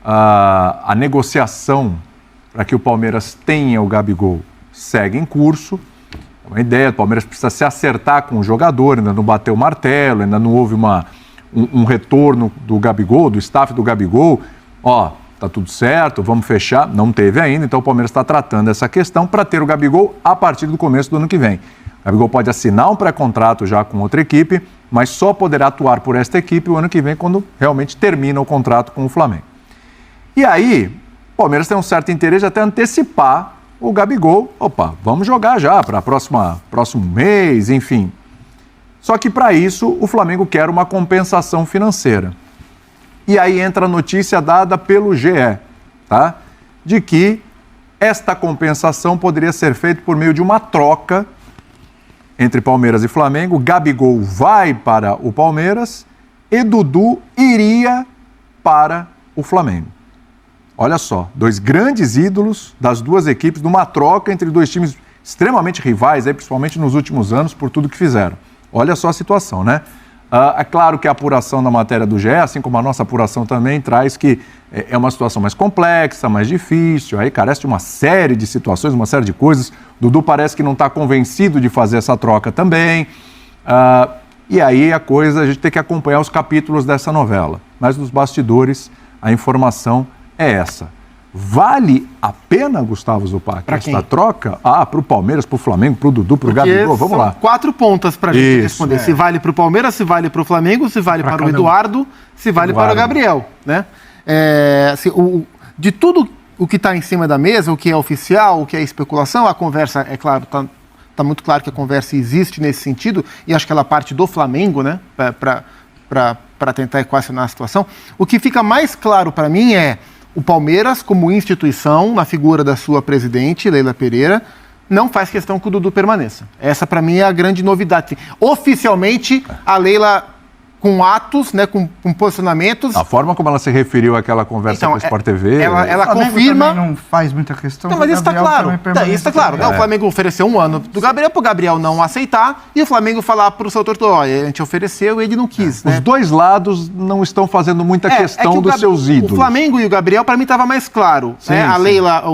a negociação para que o Palmeiras tenha o Gabigol segue em curso. É uma ideia, o Palmeiras precisa se acertar com o jogador, ainda não bateu o martelo, ainda não houve um retorno do Gabigol, do staff do Gabigol. Tá tudo certo, vamos fechar. Não teve ainda, então o Palmeiras está tratando essa questão para ter o Gabigol a partir do começo do ano que vem. O Gabigol pode assinar um pré-contrato já com outra equipe, mas só poderá atuar por esta equipe o ano que vem, quando realmente termina o contrato com o Flamengo. E aí, o Palmeiras tem um certo interesse de até antecipar o Gabigol. Vamos jogar já para próximo mês, enfim. Só que para isso, o Flamengo quer uma compensação financeira. E aí entra a notícia dada pelo GE, tá? De que esta compensação poderia ser feita por meio de uma troca entre Palmeiras e Flamengo. Gabigol vai para o Palmeiras e Dudu iria para o Flamengo. Olha só, 2 grandes ídolos das duas equipes, numa troca entre 2 times extremamente rivais, principalmente nos últimos anos, por tudo que fizeram. Olha só a situação, né? É claro que a apuração da matéria do GE, assim como a nossa apuração também, traz que é uma situação mais complexa, mais difícil, aí carece de uma série de situações, uma série de coisas. Dudu parece que não está convencido de fazer essa troca também. E aí a gente tem que acompanhar os capítulos dessa novela. Mas nos bastidores, a informação é essa. Vale a pena, Gustavo Zupac, essa troca? Para o Palmeiras, para o Flamengo, para o Dudu, para o Gabigol? Vamos lá. 4 pontas para a gente responder. Se vale para o Palmeiras, se vale para o Flamengo, se vale para o Eduardo, se vale para o Gabriel. Né? De tudo o que está em cima da mesa, o que é oficial, o que é especulação, a conversa, é claro, está muito claro que a conversa existe nesse sentido, e acho que ela parte do Flamengo, né, para tentar equacionar a situação. O que fica mais claro para mim é o Palmeiras, como instituição, na figura da sua presidente, Leila Pereira, não faz questão que o Dudu permaneça. Essa, para mim, é a grande novidade. Oficialmente, a Leila, com atos, né, com posicionamentos... A forma como ela se referiu àquela conversa com o Sport TV... Ela confirma... não faz muita questão... Não, mas isso está claro. Isso está claro. O Flamengo ofereceu 1 ano do Gabriel, para o Gabriel não aceitar, e o Flamengo falar para o seu torcedor, olha, a gente ofereceu e ele não quis. Né? Os 2 lados não estão fazendo muita questão dos seus ídolos. O Flamengo e o Gabriel, para mim, estava mais claro. Sim, né? A Leila...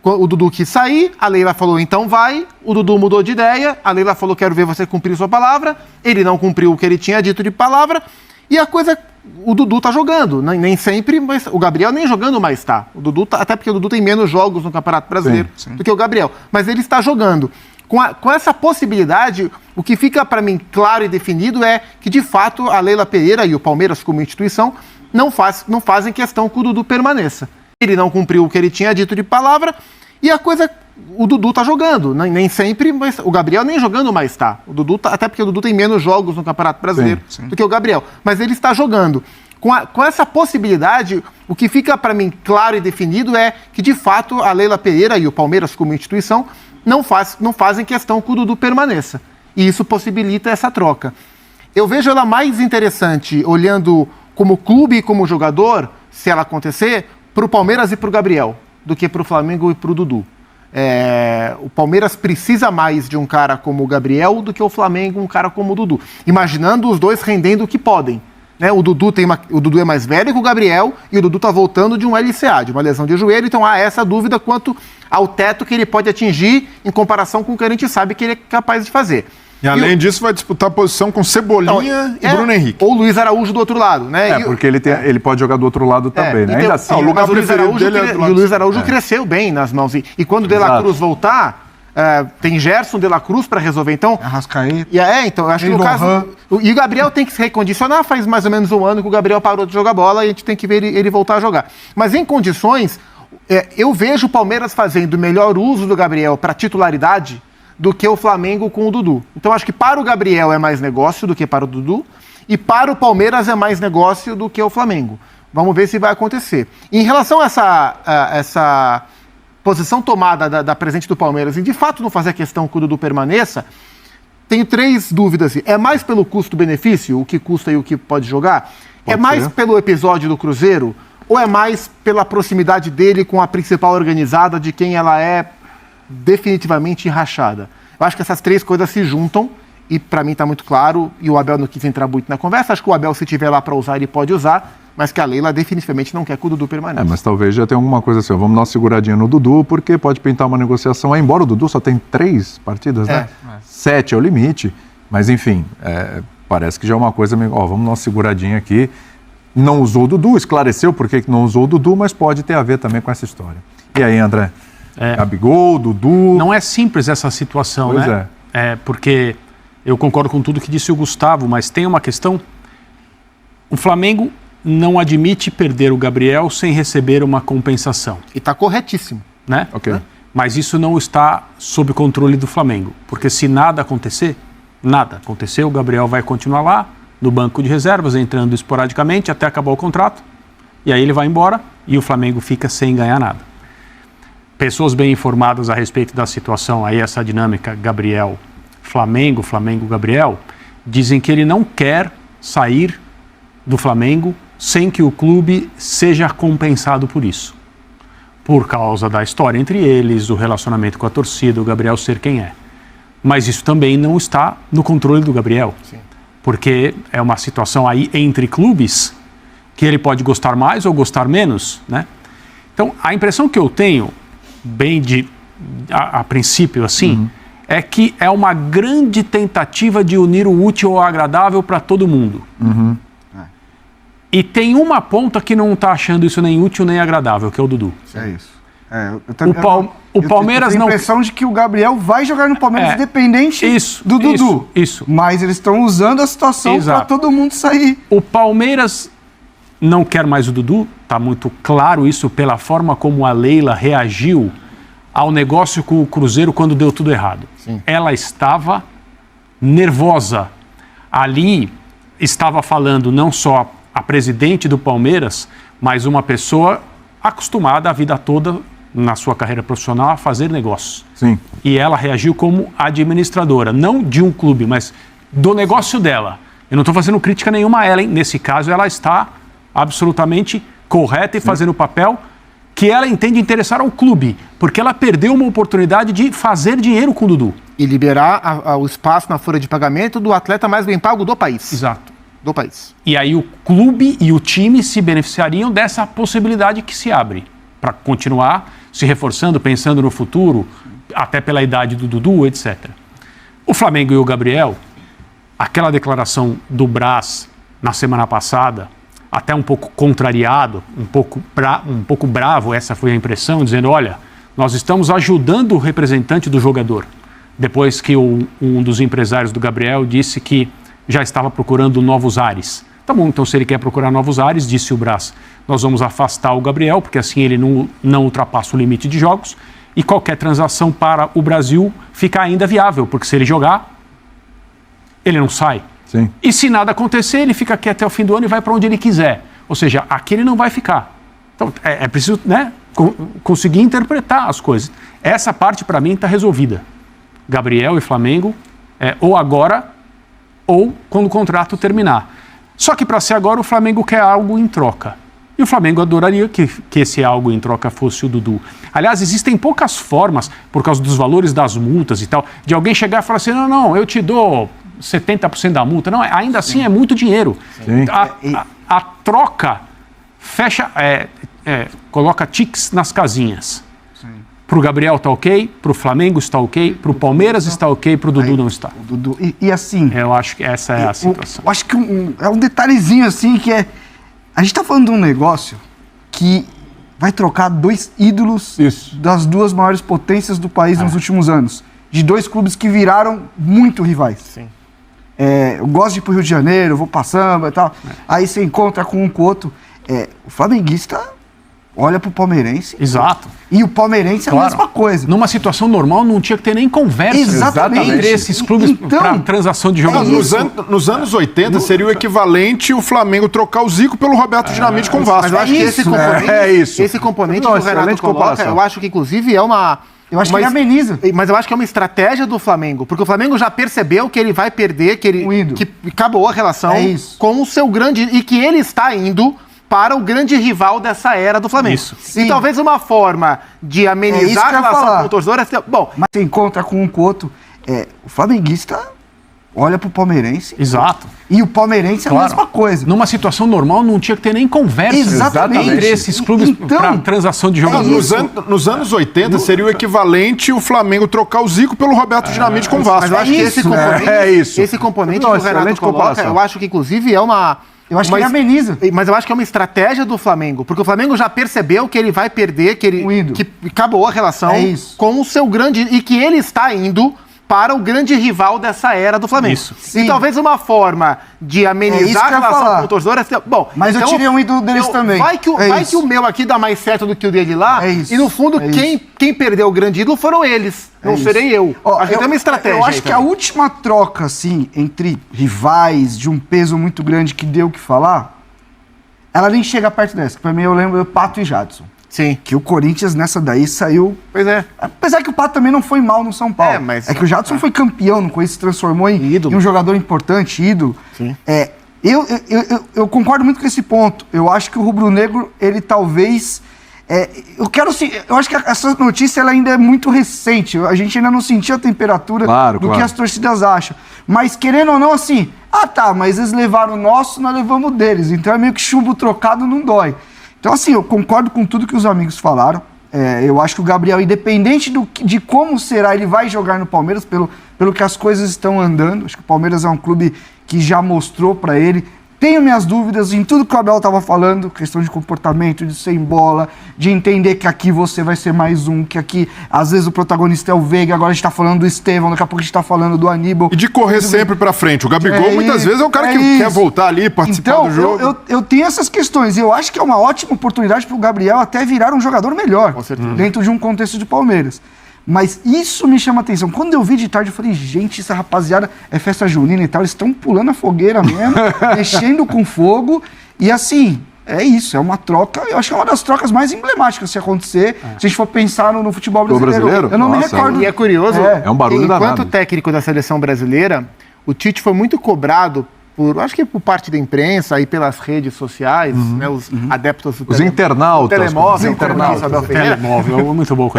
O Dudu quis sair, a Leila falou, então vai. O Dudu mudou de ideia, a Leila falou, quero ver você cumprir sua palavra. Ele não cumpriu o que ele tinha dito de palavra. E a coisa, o Dudu tá jogando. Nem sempre, mas o Gabriel nem jogando mais tá. O Dudu até porque o Dudu tem menos jogos no Campeonato Brasileiro do que o Gabriel. Mas ele está jogando. Com essa possibilidade, o que fica para mim claro e definido é que, de fato, a Leila Pereira e o Palmeiras como instituição não fazem questão que o Dudu permaneça. Ele não cumpriu o que ele tinha dito de palavra e a coisa, o Dudu tá jogando. Nem sempre, mas o Gabriel nem jogando mais tá. O Dudu até porque o Dudu tem menos jogos no Campeonato Brasileiro do que o Gabriel. Mas ele está jogando. Com essa possibilidade, o que fica para mim claro e definido é que, de fato, a Leila Pereira e o Palmeiras como instituição não fazem questão que o Dudu permaneça. E isso possibilita essa troca. Eu vejo ela mais interessante, olhando como clube e como jogador, se ela acontecer, para o Palmeiras e para o Gabriel, do que para o Flamengo e para o Dudu. O Palmeiras precisa mais de um cara como o Gabriel do que o Flamengo um cara como o Dudu. Imaginando os 2 rendendo o que podem. Né? O Dudu é mais velho que o Gabriel e o Dudu está voltando de um LCA, de uma lesão de joelho, então há essa dúvida quanto ao teto que ele pode atingir em comparação com o que a gente sabe que ele é capaz de fazer. E além disso, vai disputar a posição com Cebolinha e Bruno Henrique. Ou Luiz Araújo do outro lado, né? Porque ele pode jogar do outro lado também, né? Ainda assim, o lugar preferido dele é do lado. E o Luiz Araújo cresceu bem nas mãos. E quando o De La Cruz voltar, tem Gerson, De La Cruz para resolver. Então, Arrascaeta. Então, eu acho que no caso... E o Gabriel tem que se recondicionar. Faz mais ou menos 1 ano que o Gabriel parou de jogar bola e a gente tem que ver ele voltar a jogar. Mas em condições, eu vejo o Palmeiras fazendo melhor uso do Gabriel para titularidade do que o Flamengo com o Dudu. Então, acho que para o Gabriel é mais negócio do que para o Dudu, e para o Palmeiras é mais negócio do que o Flamengo. Vamos ver se vai acontecer. Em relação a essa posição tomada da presidente do Palmeiras, e de fato não fazer questão que o Dudu permaneça, tenho 3 dúvidas. É mais pelo custo-benefício, o que custa e o que pode jogar? É mais pelo episódio do Cruzeiro? Ou é mais pela proximidade dele com a principal organizada, de quem ela é definitivamente rachada? Eu acho que essas 3 coisas se juntam e para mim está muito claro, e o Abel não quis entrar muito na conversa. Acho que o Abel, se tiver lá para usar, ele pode usar, mas que a Leila definitivamente não quer que o Dudu permaneça. Mas talvez já tenha alguma coisa assim, vamos dar uma seguradinha no Dudu, porque pode pintar uma negociação, embora o Dudu só tem 3 partidas, né? 7 é o limite, mas enfim, parece que já é uma coisa meio, vamos dar uma seguradinha aqui. Não usou o Dudu, esclareceu por que não usou o Dudu, mas pode ter a ver também com essa história. E aí, André? Gabigol, Dudu... Não é simples essa situação, pois né? Porque eu concordo com tudo que disse o Gustavo, mas tem uma questão. O Flamengo não admite perder o Gabriel sem receber uma compensação. E está corretíssimo. Né? Ok. Mas isso não está sob controle do Flamengo. Porque se nada acontecer, o Gabriel vai continuar lá, no banco de reservas, entrando esporadicamente até acabar o contrato. E aí ele vai embora e o Flamengo fica sem ganhar nada. Pessoas bem informadas a respeito da situação, aí essa dinâmica Gabriel-Flamengo, Flamengo-Gabriel, dizem que ele não quer sair do Flamengo sem que o clube seja compensado por isso. Por causa da história entre eles, do relacionamento com a torcida, o Gabriel ser quem é. Mas isso também não está no controle do Gabriel. Sim. Porque é uma situação aí entre clubes que ele pode gostar mais ou gostar menos, né? Então, a impressão que eu tenho, bem a princípio assim, é que é uma grande tentativa de unir o útil ao agradável para todo mundo. E tem uma ponta que não está achando isso nem útil nem agradável, que é o Dudu. É isso. O Palmeiras não... Eu tenho a impressão de que o Gabriel vai jogar no Palmeiras independente do Dudu. Isso. Mas eles estão usando a situação para todo mundo sair. O Palmeiras não quer mais o Dudu, está muito claro isso pela forma como a Leila reagiu ao negócio com o Cruzeiro quando deu tudo errado. Sim. Ela estava nervosa. Ali estava falando não só a presidente do Palmeiras, mas uma pessoa acostumada a vida toda na sua carreira profissional a fazer negócios. Sim. E ela reagiu como administradora, não de um clube, mas do negócio dela. Eu não estou fazendo crítica nenhuma a ela, hein? Nesse caso, ela está absolutamente correta e fazendo o papel que ela entende interessar ao clube, porque ela perdeu uma oportunidade de fazer dinheiro com o Dudu. E liberar o espaço na folha de pagamento do atleta mais bem pago do país. Exato. Do país. E aí o clube e o time se beneficiariam dessa possibilidade que se abre para continuar se reforçando, pensando no futuro, até pela idade do Dudu, etc. O Flamengo e o Gabriel, aquela declaração do Braz na semana passada, até um pouco contrariado, um pouco bravo, essa foi a impressão, dizendo, olha, nós estamos ajudando o representante do jogador. Depois que um dos empresários do Gabriel disse que já estava procurando novos ares. Tá bom, então se ele quer procurar novos ares, disse o Braz, nós vamos afastar o Gabriel, porque assim ele não ultrapassa o limite de jogos, e qualquer transação para o Brasil fica ainda viável, porque se ele jogar, ele não sai. Sim. E se nada acontecer, ele fica aqui até o fim do ano e vai para onde ele quiser. Ou seja, aqui ele não vai ficar. Então é preciso, né, conseguir interpretar as coisas. Essa parte, para mim, está resolvida. Gabriel e Flamengo, ou agora, ou quando o contrato terminar. Só que para ser agora, o Flamengo quer algo em troca. E o Flamengo adoraria que esse algo em troca fosse o Dudu. Aliás, existem poucas formas, por causa dos valores das multas e tal, de alguém chegar e falar assim, não, eu te dou 70% da multa. Não, ainda assim é muito dinheiro. A troca fecha, coloca tiques nas casinhas. Para o Gabriel está ok, para o Flamengo está ok, para o Palmeiras está ok, para o Dudu não está. Dudu, e assim... Eu acho que essa é a situação. Eu acho que é um detalhezinho assim que é... A gente está falando de um negócio que vai trocar 2 ídolos das 2 maiores potências do país nos últimos anos. De 2 clubes que viraram muito rivais. Sim. Eu gosto de ir para o Rio de Janeiro, eu vou para samba e tal. Aí você encontra com um com o outro. O flamenguista olha pro palmeirense. Exato. E o palmeirense é a mesma coisa. Numa situação normal não tinha que ter nem conversa. Exatamente. Entre esses clubes para transação de jogadores. Nos anos 80 seria o equivalente o Flamengo trocar o Zico pelo Roberto Dinamite com o Vasco. Mas eu acho que esse componente, esse componente que o Renato coloca, eu acho que inclusive é uma... Eu acho que ele ameniza. Mas eu acho que é uma estratégia do Flamengo, porque o Flamengo já percebeu que ele vai perder, que acabou a relação com o seu grande... E que ele está indo para o grande rival dessa era do Flamengo. Isso. E talvez uma forma de amenizar a relação com o torcedor... Bom, mas você encontra com um com o outro. O flamenguista olha pro palmeirense. Exato. E o palmeirense é a mesma coisa. Numa situação normal não tinha que ter nem conversa Exatamente. entre esses clubes para transação de jogadores. Nos anos 80 seria o equivalente o Flamengo trocar o Zico pelo Roberto Dinamite com o Vasco. Mas eu acho que esse componente, esse componente que o Renato coloca, eu acho que inclusive é uma... Eu acho que ele ameniza. Mas eu acho que é uma estratégia do Flamengo, porque o Flamengo já percebeu que ele vai perder, que acabou a relação com o seu grande... E que ele está indo para o grande rival dessa era do Flamengo. Isso. E talvez uma forma de amenizar a relação com o torcedor é... Bom, mas então, eu tirei um ídolo deles também. Vai que o meu aqui dá mais certo do que o dele lá, e no fundo quem perdeu o grande ídolo foram eles, não serei eu. Acho que tem uma estratégia. Eu acho que a última troca, assim, entre rivais de um peso muito grande que deu o que falar, ela nem chega perto dessa. Pra mim, eu lembro do Pato e Jadson. Sim. Que o Corinthians nessa daí saiu... Pois é. Apesar que o Pato também não foi mal no São Paulo. É que o Jadson foi campeão no Corinthians, se transformou em um jogador importante, ídolo. Sim. Eu concordo muito com esse ponto. Eu acho que o rubro-negro, ele talvez... eu acho que essa notícia ela ainda é muito recente. A gente ainda não sentiu a temperatura que as torcidas acham. Mas, querendo ou não, assim... mas eles levaram o nosso, nós levamos o deles. Então é meio que chumbo trocado, não dói. Então, assim, eu concordo com tudo que os amigos falaram. Eu acho que o Gabriel, independente de como será, ele vai jogar no Palmeiras, pelo que as coisas estão andando. Acho que o Palmeiras é um clube que já mostrou para ele. Tenho minhas dúvidas em tudo que o Abel estava falando, questão de comportamento, de sem bola, de entender que aqui você vai ser mais um, que aqui, às vezes, o protagonista é o Veiga, agora a gente tá falando do Estevão, daqui a pouco a gente tá falando do Aníbal. E de correr sempre pra frente. O Gabigol, muitas vezes, é o cara que quer voltar ali, participar do jogo. Então, eu tenho essas questões. E eu acho que é uma ótima oportunidade pro Gabriel até virar um jogador melhor, dentro de um contexto de Palmeiras. Mas isso me chama a atenção. Quando eu vi de tarde, eu falei, gente, essa rapaziada é festa junina e tal, eles estão pulando a fogueira mesmo, mexendo com fogo. E assim, é isso, é uma troca, eu acho que é uma das trocas mais emblemáticas se acontecer, se a gente for pensar no futebol brasileiro. Eu não me recordo. E é curioso, é um barulho danado. Enquanto técnico da seleção brasileira, o Tite foi muito cobrado acho que por parte da imprensa e pelas redes sociais, né, os adeptos do internautas. Telemóvel, telemóvel, muito bom.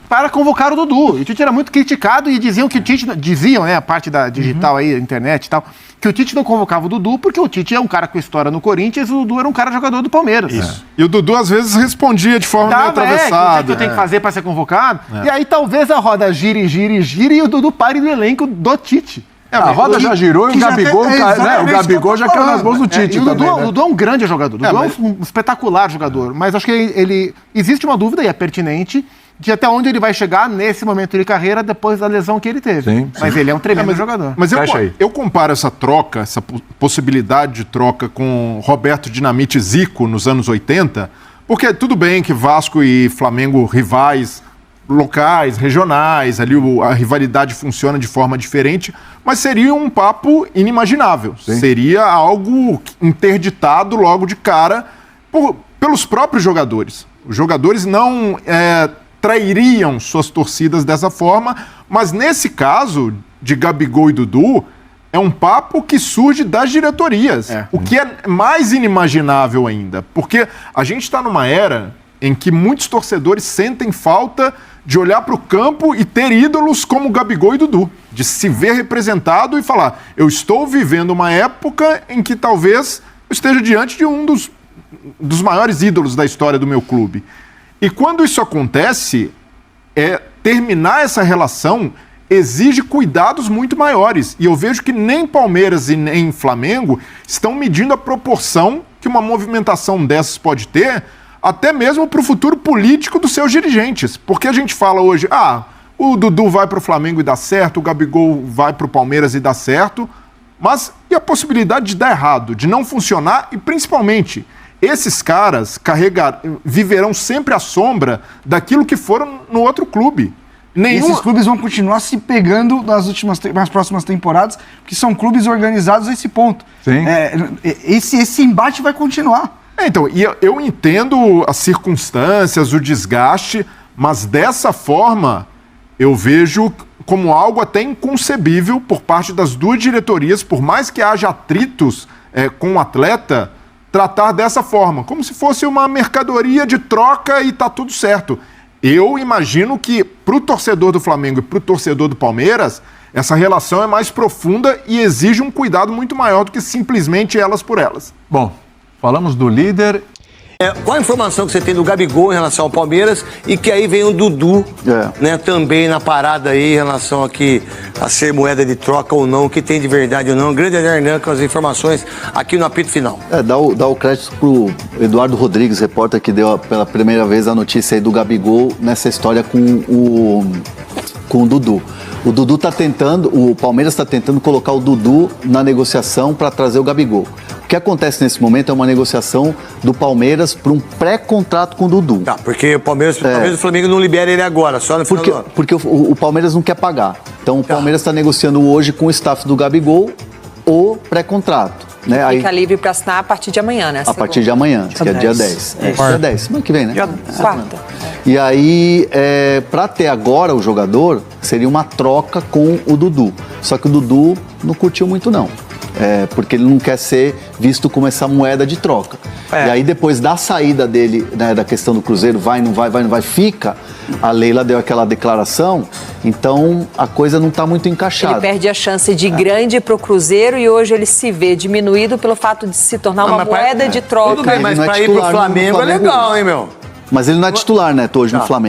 Para convocar o Dudu. E o Tite era muito criticado e diziam que o Tite, a parte da digital aí, internet e tal, que o Tite não convocava o Dudu porque o Tite é um cara com história no Corinthians e o Dudu era um cara jogador do Palmeiras. Isso. E o Dudu às vezes respondia de forma meio atravessada. O que eu tenho que fazer para ser convocado? E aí talvez a roda gire e o Dudu pare do elenco do Tite. A roda já girou e o Gabigol, o Gabigol já caiu nas mãos do Tite. O Dudu é um grande jogador, o Dudu é um espetacular jogador, mas acho que existe uma dúvida, e é pertinente, de até onde ele vai chegar nesse momento de carreira depois da lesão que ele teve. Mas ele é um tremendo jogador. Mas eu comparo essa troca, essa possibilidade de troca com Roberto Dinamite e Zico nos anos 80, porque tudo bem que Vasco e Flamengo rivais locais, regionais, ali a rivalidade funciona de forma diferente, mas seria um papo inimaginável. Sim. Seria algo interditado logo de cara pelos próprios jogadores. Os jogadores não trairiam suas torcidas dessa forma, mas nesse caso de Gabigol e Dudu, é um papo que surge das diretorias, o que é mais inimaginável ainda, porque a gente está numa era em que muitos torcedores sentem falta de olhar para o campo e ter ídolos como Gabigol e Dudu, de se ver representado e falar, eu estou vivendo uma época em que talvez eu esteja diante de um dos maiores ídolos da história do meu clube. E quando isso acontece, terminar essa relação exige cuidados muito maiores. E eu vejo que nem Palmeiras e nem Flamengo estão medindo a proporção que uma movimentação dessas pode ter, até mesmo para o futuro político dos seus dirigentes. Porque a gente fala hoje, o Dudu vai para o Flamengo e dá certo, o Gabigol vai para o Palmeiras e dá certo, mas e a possibilidade de dar errado, de não funcionar e, principalmente, esses caras viverão sempre à sombra daquilo que foram no outro clube. Esses clubes vão continuar se pegando nas próximas temporadas, porque são clubes organizados a esse ponto. Sim. Esse embate vai continuar. Então, e eu entendo as circunstâncias, o desgaste, mas dessa forma eu vejo como algo até inconcebível por parte das duas diretorias, por mais que haja atritos com o atleta, tratar dessa forma, como se fosse uma mercadoria de troca e tá tudo certo. Eu imagino que para o torcedor do Flamengo e para o torcedor do Palmeiras, essa relação é mais profunda e exige um cuidado muito maior do que simplesmente elas por elas. Bom, falamos do líder. Qual a informação que você tem do Gabigol em relação ao Palmeiras e que aí vem o Dudu, né, também na parada aí em relação aqui a ser moeda de troca ou não, o que tem de verdade ou não. Grande Hernan com as informações aqui no apito final. Dá o crédito pro Eduardo Rodrigues, repórter que deu pela primeira vez a notícia aí do Gabigol nessa história com o Dudu. O Dudu tá tentando, o Palmeiras está tentando colocar o Dudu na negociação para trazer o Gabigol. O que acontece nesse momento é uma negociação do Palmeiras para um pré-contrato com o Dudu. Tá, porque o Palmeiras e o Flamengo não libera ele agora, só no final do ano. Porque o Palmeiras não quer pagar. Então o Palmeiras está negociando hoje com o staff do Gabigol o pré-contrato. Né? Fica livre para assinar a partir de amanhã, né? A partir de amanhã, que é dia 10. Dia 10, semana que vem, né? Quarta. E aí, para ter agora o jogador, seria uma troca com o Dudu. Só que o Dudu não curtiu muito, não. Porque ele não quer ser visto como essa moeda de troca. E aí, depois da saída dele, né, da questão do Cruzeiro, vai, não vai, fica, a Leila deu aquela declaração, então a coisa não está muito encaixada. Ele perde a chance de grande para o Cruzeiro e hoje ele se vê diminuído pelo fato de se tornar uma moeda de troca. Tudo bem, mas para ir para o Flamengo é legal, hein, meu? Mas ele não é titular, né, hoje no Flamengo.